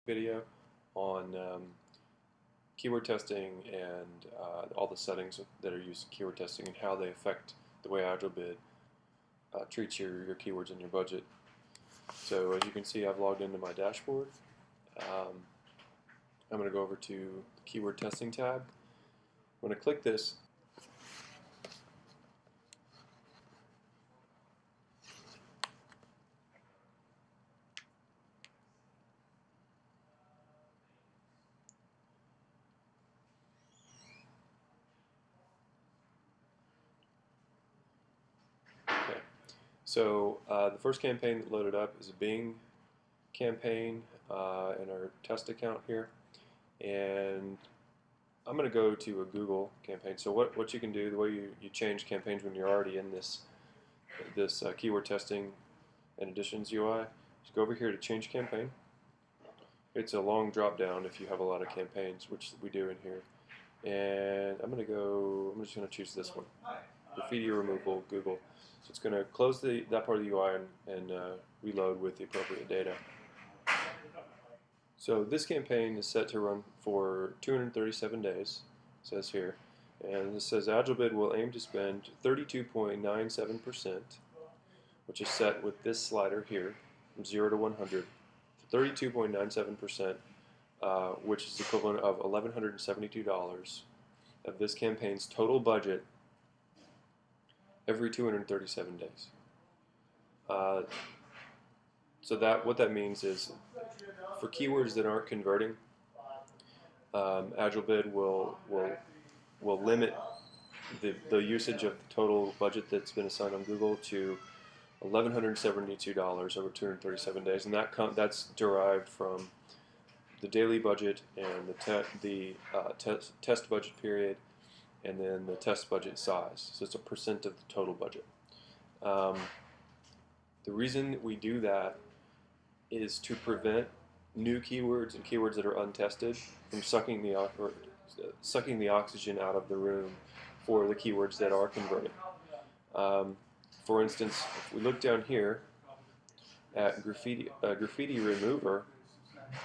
video on keyword testing and all the settings that are used in keyword testing and how they affect the way AgileBid treats your keywords and your budget. So as you can see, I've logged into my dashboard. I'm going to go over to the keyword testing tab. I'm going to click this. Okay. So the first campaign that loaded up is a Bing campaign in our test account here, and I'm going to go to a Google campaign. So what you can do, the way you change campaigns when you're already in this keyword testing and additions UI, just go over here to change campaign. It's a long drop down if you have a lot of campaigns, which we do in here. And I'm just going to choose this one, graffiti removal, Google. So it's going to close that part of the UI and reload with the appropriate data. So this campaign is set to run for 237 days, it says here. And this says AgileBid will aim to spend 32.97%, which is set with this slider here, from 0 to 100. 32.97%, which is equivalent of $1,172 of this campaign's total budget every 237 days. So what that means is, for keywords that aren't converting, AgileBid will limit the usage of the total budget that's been assigned on Google to $1,172 over 237 days, and that's derived from the daily budget and the test budget period, and then the test budget size. So it's a percent of the total budget. The reason we do that is to prevent new keywords and keywords that are untested from sucking the oxygen out of the room for the keywords that are converting. For instance, if we look down here at graffiti remover,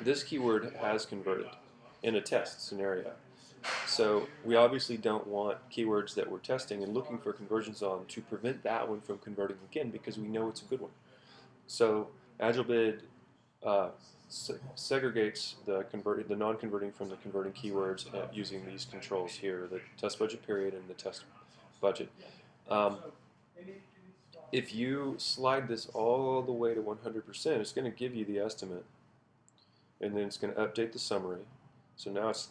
this keyword has converted in a test scenario. So we obviously don't want keywords that we're testing and looking for conversions on to prevent that one from converting again, because we know it's a good one. So AgileBid segregates the non-converting from the converting keywords using these controls here, the test budget period and the test budget. If you slide this all the way to 100%, it's going to give you the estimate, and then it's going to update the summary. So now it's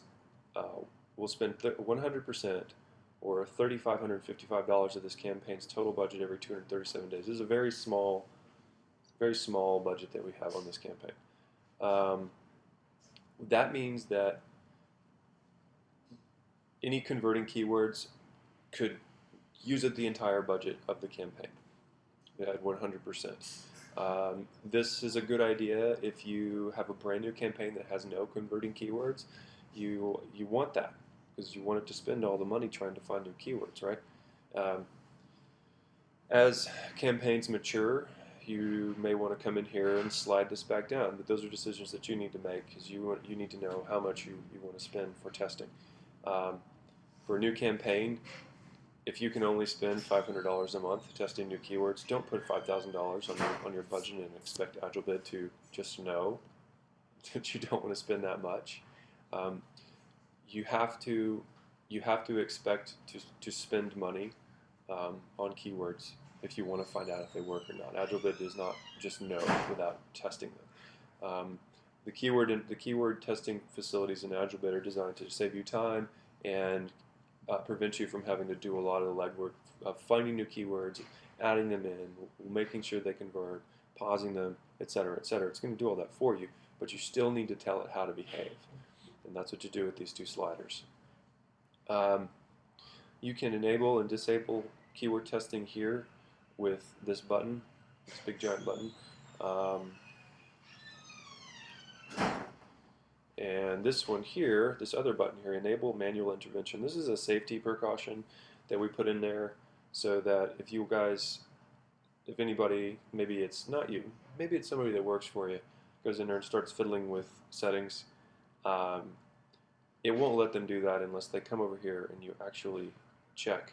we'll spend 100%, or $3,555 of this campaign's total budget every 237 days. This is a very small budget that we have on this campaign. That means that any converting keywords could use up the entire budget of the campaign at 100%. This is a good idea if you have a brand new campaign that has no converting keywords. You want that, because you want it to spend all the money trying to find new keywords, right? As campaigns mature, you may want to come in here and slide this back down, but those are decisions that you need to make, because you need to know how much you want to spend for testing. For a new campaign, if you can only spend $500 a month testing new keywords, don't put $5,000 on your budget and expect AgileBid to just know that you don't want to spend that much. You have to expect to spend money on keywords if you want to find out if they work or not. AgileBid does not just know without testing them. The keyword testing facilities in AgileBid are designed to save you time and prevent you from having to do a lot of the legwork of finding new keywords, adding them in, making sure they convert, pausing them, etc., etc. It's going to do all that for you, but you still need to tell it how to behave, and that's what you do with these two sliders. You can enable and disable keyword testing here with this button, this big giant button. And this one here, this other button here, enable manual intervention. This is a safety precaution that we put in there so that if you guys, if anybody, maybe it's not you, maybe it's somebody that works for you, goes in there and starts fiddling with settings, um, it won't let them do that unless they come over here and you actually check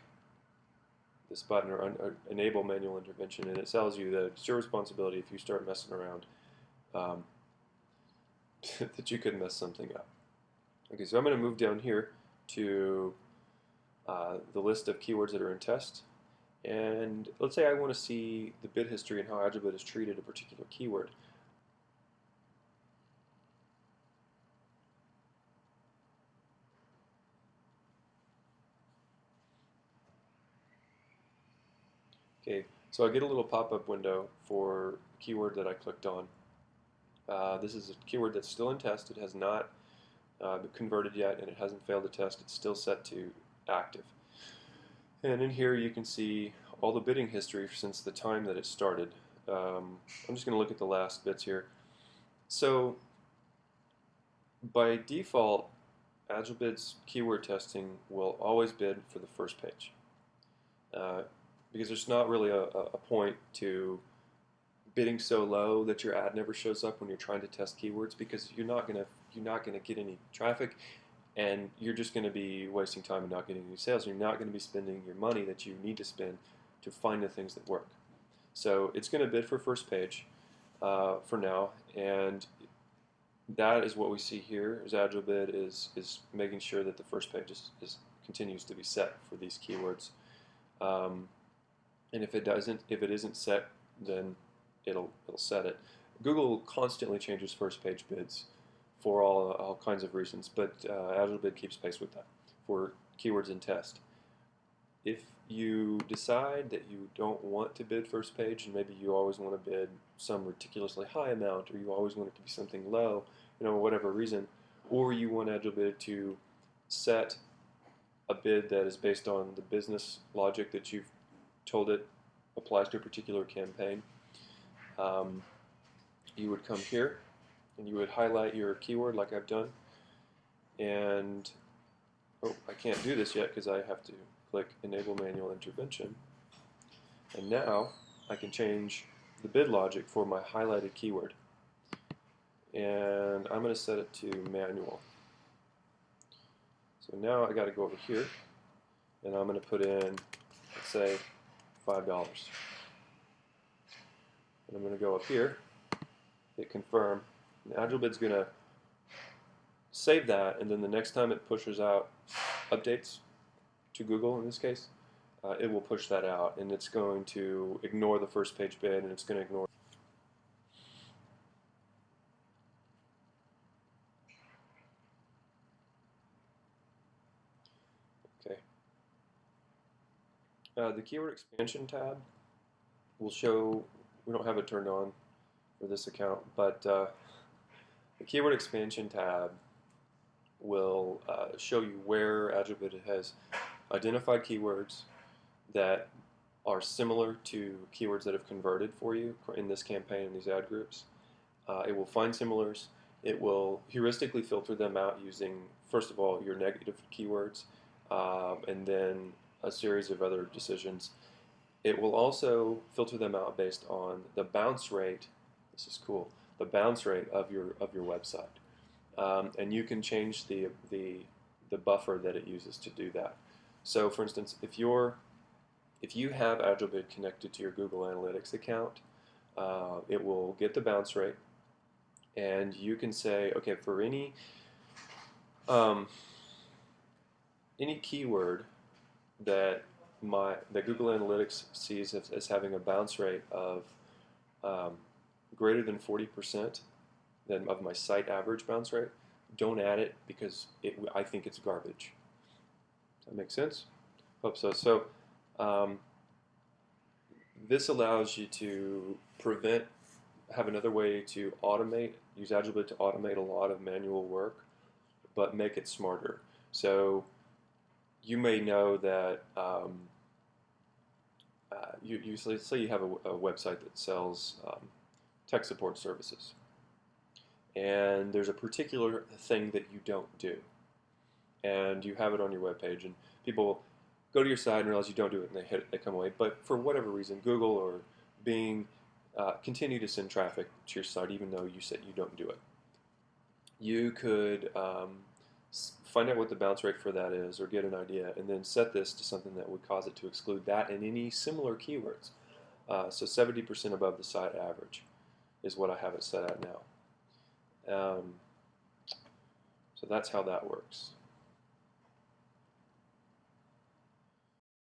this button or enable manual intervention, and it tells you that it's your responsibility if you start messing around, um, that you could mess something up. Okay, so I'm going to move down here to the list of keywords that are in test, and let's say I want to see the bid history and how AgileBid has treated a particular keyword. Okay, so I get a little pop-up window for a keyword that I clicked on. This is a keyword that's still in test. It has not been converted yet, and it hasn't failed the test. It's still set to active. And in here you can see all the bidding history since the time that it started. I'm just going to look at the last bits here. So by default, AgileBid's keyword testing will always bid for the first page. Because there's not really a point to bidding so low that your ad never shows up when you're trying to test keywords, because you're not gonna get any traffic, and you're just going to be wasting time and not getting any sales. You're not going to be spending your money that you need to spend to find the things that work. So it's going to bid for first page for now, and that is what we see here. Is AgileBid is making sure that the first page continues to be set for these keywords. And if it isn't set, then it'll set it. Google constantly changes first page bids for all kinds of reasons, but AgileBid keeps pace with that for keywords in test. If you decide that you don't want to bid first page, and maybe you always want to bid some ridiculously high amount, or you always want it to be something low, whatever reason, or you want AgileBid to set a bid that is based on the business logic that you've told it applies to a particular campaign, you would come here and you would highlight your keyword like I've done, and I can't do this yet because I have to click Enable Manual Intervention, and now I can change the bid logic for my highlighted keyword, and I'm going to set it to manual. So now I got to go over here, and I'm going to put in, let's say, $5. And I'm going to go up here, hit confirm, and AgileBid's going to save that, and then the next time it pushes out updates to Google, in this case, it will push that out, and it's going to ignore the first page bid, and it's going to ignore. Okay. The keyword expansion tab will show, we don't have it turned on for this account, but the keyword expansion tab will show you where AgileBid has identified keywords that are similar to keywords that have converted for you in this campaign in these ad groups. It will find similars. It will heuristically filter them out using, first of all, your negative keywords, and then a series of other decisions. It will also filter them out based on the bounce rate. This is cool. The bounce rate of your website, and you can change the buffer that it uses to do that. So, for instance, if you have AgileBid connected to your Google Analytics account, it will get the bounce rate, and you can say, okay, for any keyword that Google Analytics sees as having a bounce rate of greater than 40% of my site average bounce rate, don't add it because I think it's garbage. Does that make sense? Hope so. So this allows you to have another way to use AgileBid to automate a lot of manual work, but make it smarter. So you may know that say you have a website that sells tech support services, and there's a particular thing that you don't do, and you have it on your webpage, and people go to your site and realize you don't do it, and they come away. But for whatever reason, Google or Bing continue to send traffic to your site even though you said you don't do it. You could find out what the bounce rate for that is or get an idea, and then set this to something that would cause it to exclude that and any similar keywords. So 70% above the site average is what I have it set at now. So that's how that works.